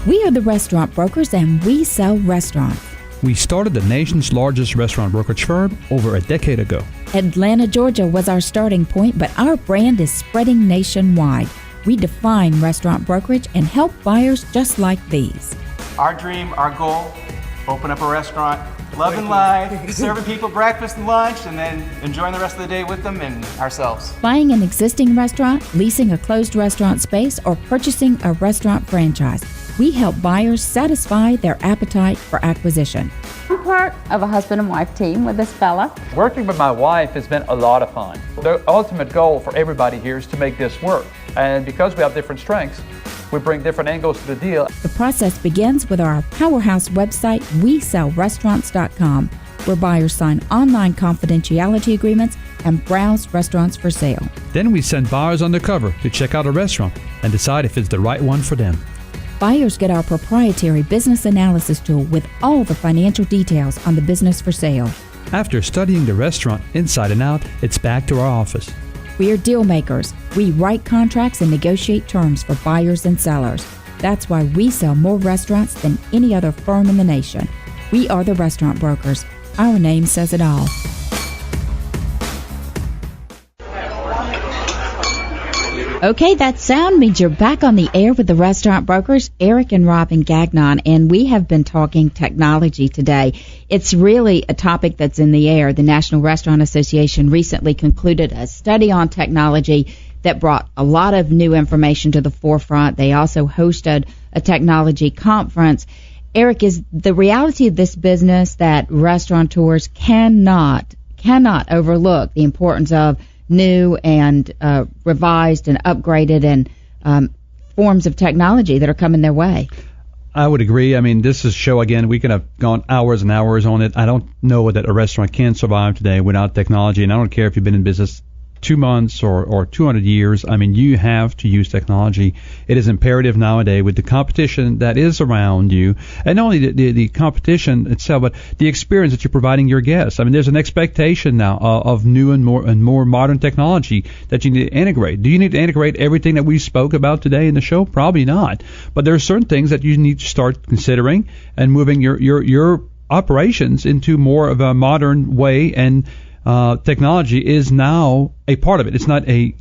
We are the restaurant brokers, and we sell restaurants. We started the nation's largest restaurant brokerage firm over a decade ago. Atlanta, Georgia was our starting point, but our brand is spreading nationwide. We define restaurant brokerage and help buyers just like these. Our dream, our goal, open up a restaurant, loving life, serving people breakfast and lunch, and then enjoying the rest of the day with them and ourselves. Buying an existing restaurant, leasing a closed restaurant space, or purchasing a restaurant franchise. We help buyers satisfy their appetite for acquisition. I'm part of a husband and wife team with this fella. Working with my wife has been a lot of fun. The ultimate goal for everybody here is to make this work. And because we have different strengths, we bring different angles to the deal. The process begins with our powerhouse website, WeSellRestaurants.com, where buyers sign online confidentiality agreements and browse restaurants for sale. Then we send buyers undercover to check out a restaurant and decide if it's the right one for them. Buyers get our proprietary business analysis tool with all the financial details on the business for sale. After studying the restaurant inside and out, it's back to our office. We are deal makers. We write contracts and negotiate terms for buyers and sellers. That's why we sell more restaurants than any other firm in the nation. We are the restaurant brokers. Our name says it all. Okay, that sound means you're back on the air with the restaurant brokers, Eric and Robin Gagnon, and we have been talking technology today. It's really a topic that's in the air. The National Restaurant Association recently concluded a study on technology that brought a lot of new information to the forefront. They also hosted a technology conference. Eric, is the reality of this business that restaurateurs cannot overlook the importance of new and revised and upgraded and forms of technology that are coming their way? I would agree. I mean, this is a show, again, we could have gone hours and hours on it. I don't know that a restaurant can survive today without technology, and I don't care if you've been in business 2 months or 200 years. I mean, you have to use technology. It is imperative nowadays with the competition that is around you, and not only the competition itself, but the experience that you're providing your guests. I mean, there's an expectation now of new and more modern technology that you need to integrate. Do you need to integrate everything that we spoke about today in the show? Probably not. But there are certain things that you need to start considering and moving your operations into more of a modern way, and technology is now a part of it. It's not a,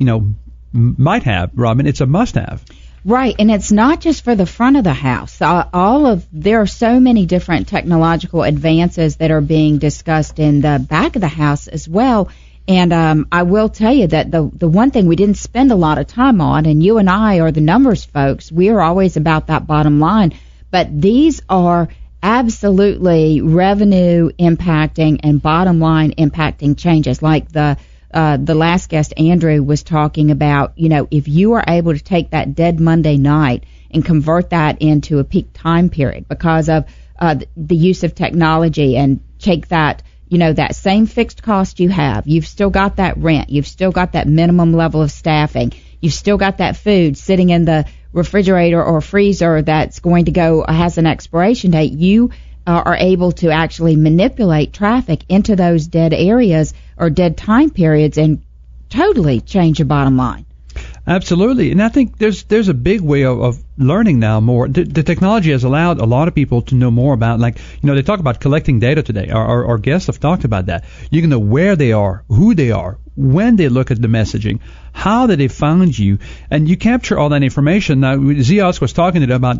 might have, Robin. It's a must have. Right, and it's not just for the front of the house. There are so many different technological advances that are being discussed in the back of the house as well. And I will tell you that the one thing we didn't spend a lot of time on, and you and I are the numbers folks, we are always about that bottom line, but these are absolutely revenue impacting and bottom line impacting changes. Like the last guest, Andrew, was talking about, if you are able to take that dead Monday night and convert that into a peak time period because of the use of technology, and take that, that same fixed cost you have, you've still got that rent, you've still got that minimum level of staffing, you've still got that food sitting in the refrigerator or freezer that's going to has an expiration date. You are able to actually manipulate traffic into those dead areas or dead time periods and totally change your bottom line. Absolutely. And I think there's a big way of learning now more. The technology has allowed a lot of people to know more about, they talk about collecting data today. Our guests have talked about that. You can know where they are, who they are, when they look at the messaging, how did they find you, and you capture all that information. Now, Zios was talking to them about,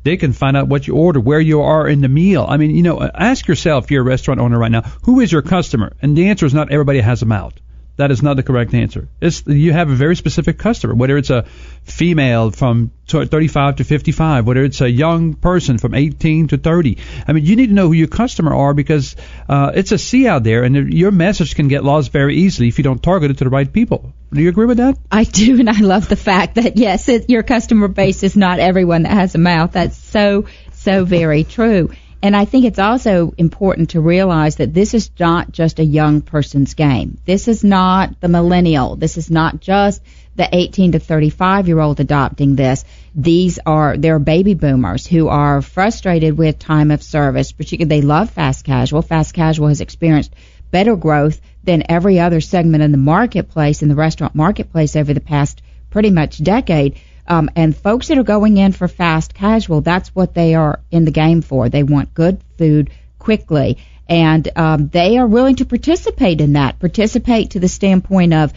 they can find out what you order, where you are in the meal. I mean, ask yourself, if you're a restaurant owner right now, who is your customer? And the answer is not everybody has them out. That is not the correct answer. You have a very specific customer, whether it's a female from 35 to 55, whether it's a young person from 18 to 30. I mean, you need to know who your customer are, because it's a sea out there, and your message can get lost very easily if you don't target it to the right people. Do you agree with that? I do, and I love the fact that, yes, your customer base is not everyone that has a mouth. That's so very true. And I think it's also important to realize that this is not just a young person's game. This is not the millennial. This is not just the 18 to 35-year-old adopting this. They're baby boomers who are frustrated with time of service. Particularly, they love fast casual. Fast casual has experienced better growth than every other segment in the marketplace, in the restaurant marketplace, over the past pretty much decade. And folks that are going in for fast casual, that's what they are in the game for. They want good food quickly. And they are willing to participate in that, participate to the standpoint of,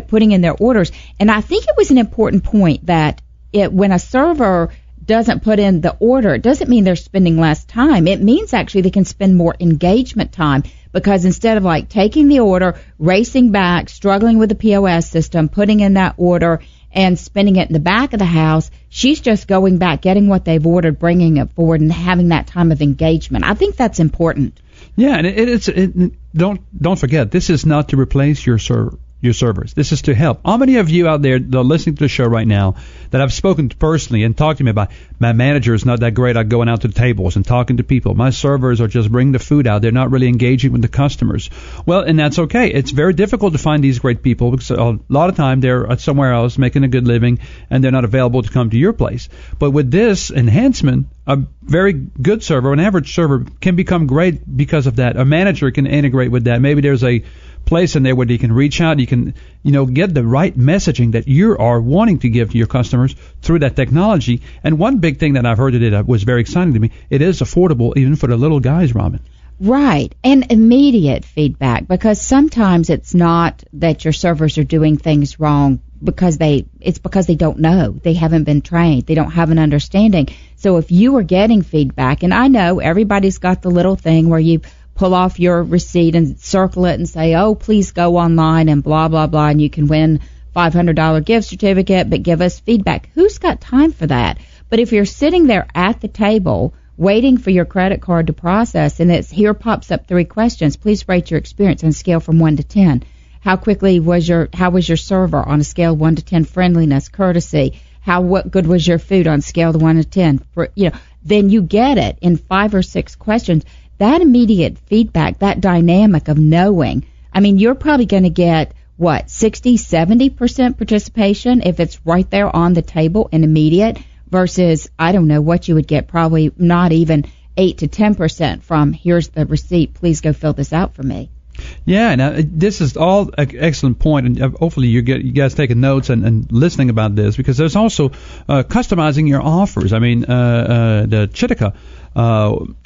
putting in their orders. And I think it was an important point that when a server doesn't put in the order, it doesn't mean they're spending less time. It means actually they can spend more engagement time, because instead of like taking the order, racing back, struggling with the POS system, putting in that order, and spending it in the back of the house, she's just going back, getting what they've ordered, bringing it forward, and having that time of engagement. I think that's important. Yeah, and don't forget, this is not to replace your servers. This is to help. How many of you out there that are listening to the show right now that I've spoken to personally and talked to me about, my manager is not that great at going out to the tables and talking to people. My servers are just bringing the food out. They're not really engaging with the customers. Well, and that's okay. It's very difficult to find these great people because a lot of time they're somewhere else making a good living and they're not available to come to your place. But with this enhancement, a very good server, an average server, can become great because of that. A manager can integrate with that. Maybe there's a place in there where you can reach out, you can, get the right messaging that you are wanting to give to your customers through that technology. And one big thing that I've heard today that was very exciting to me, it is affordable even for the little guys, Robin. Right, and immediate feedback, because sometimes it's not that your servers are doing things wrong it's because they don't know. They haven't been trained. They don't have an understanding. So if you are getting feedback, and I know everybody's got the little thing where you pull off your receipt and circle it and say, oh, please go online and blah, blah, blah, and you can win $500 gift certificate, but give us feedback. Who's got time for that? But if you're sitting there at the table waiting for your credit card to process, and here pops up 3 questions. Please rate your experience on a scale from 1 to 10. How was your server on a scale of 1 to 10? Friendliness, courtesy. What good was your food on a scale of 1 to 10? Then you get it in 5 or 6 questions. That immediate feedback, that dynamic of knowing, you're probably going to get, 60, 70% participation if it's right there on the table and immediate, versus, I don't know what you would get, probably not even 8 to 10% from, here's the receipt, please go fill this out for me. Yeah, now this is all an excellent point, and hopefully you guys taking notes and listening about this, because there's also customizing your offers. The Chitika,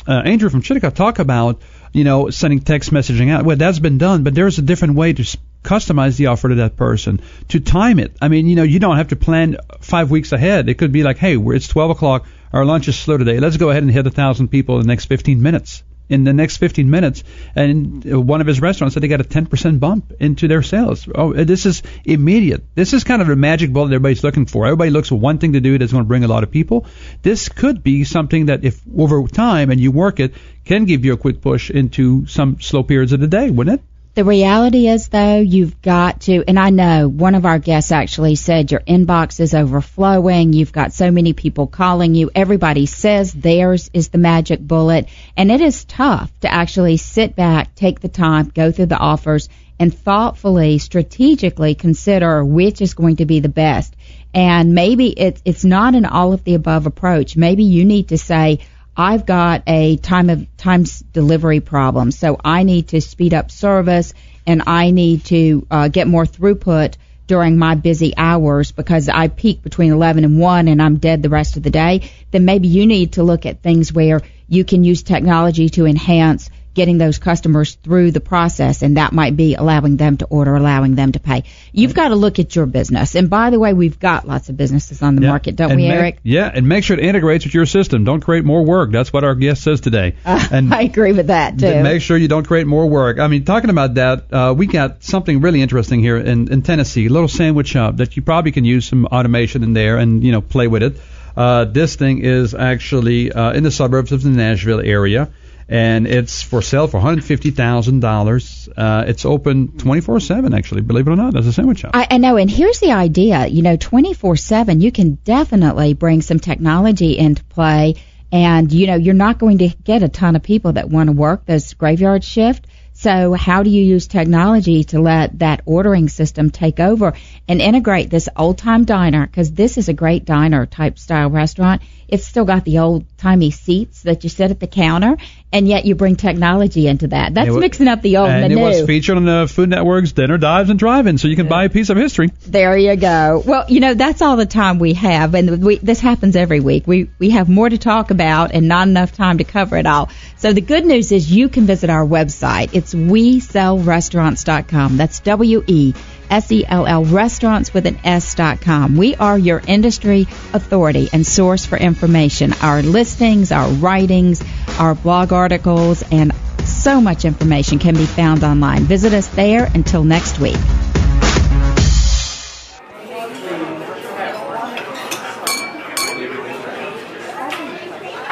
Andrew from Chitika talk about sending text messaging out. Well, that's been done, but there's a different way to customize the offer to that person, to time it. You don't have to plan 5 weeks ahead. It could be like, hey, it's 12 o'clock, our lunch is slow today. Let's go ahead and hit 1,000 people in the next 15 minutes. In the next 15 minutes, and one of his restaurants said they got a 10% bump into their sales. Oh, this is immediate. This is kind of the magic bullet everybody's looking for. Everybody looks for one thing to do that's going to bring a lot of people. This could be something that, if over time and you work it, can give you a quick push into some slow periods of the day, wouldn't it? The reality is, though, you've got to, and I know one of our guests actually said your inbox is overflowing, you've got so many people calling you, everybody says theirs is the magic bullet, and it is tough to actually sit back, take the time, go through the offers, and thoughtfully, strategically consider which is going to be the best. And maybe it's not an all-of-the-above approach. Maybe you need to say, I've got a times delivery problem, so I need to speed up service, and I need to get more throughput during my busy hours because I peak between 11 and 1 and I'm dead the rest of the day. Then maybe you need to look at things where you can use technology to enhance getting those customers through the process, and that might be allowing them to order, allowing them to pay. You've got to look at your business. And by the way, we've got lots of businesses on the market, don't we, Eric? And make sure it integrates with your system. Don't create more work. That's what our guest says today. And I agree with that, too. Make sure you don't create more work. Talking about that, we got something really interesting here in Tennessee, a little sandwich shop that you probably can use some automation in there and, play with it. This thing is actually in the suburbs of the Nashville area. And it's for sale for $150,000. It's open 24/7, actually, believe it or not, as a sandwich shop. I know, and here's the idea. 24/7, you can definitely bring some technology into play, and, you're not going to get a ton of people that want to work this graveyard shift. So how do you use technology to let that ordering system take over and integrate this old-time diner, because this is a great diner-type style restaurant, It's still got the old-timey seats that you sit at the counter, and yet you bring technology into that. That's mixing up the old and the new. And it was featured on the Food Network's Dinner, Dives, and Drive-In, so you can buy a piece of history. There you go. Well, that's all the time we have, and this happens every week. We have more to talk about and not enough time to cover it all. So the good news is you can visit our website. It's WeSellRestaurants.com. That's WeSell restaurants with an S.com. We are your industry authority and source for information. Our listings, our writings, our blog articles, and so much information can be found online. Visit us there. Until next week.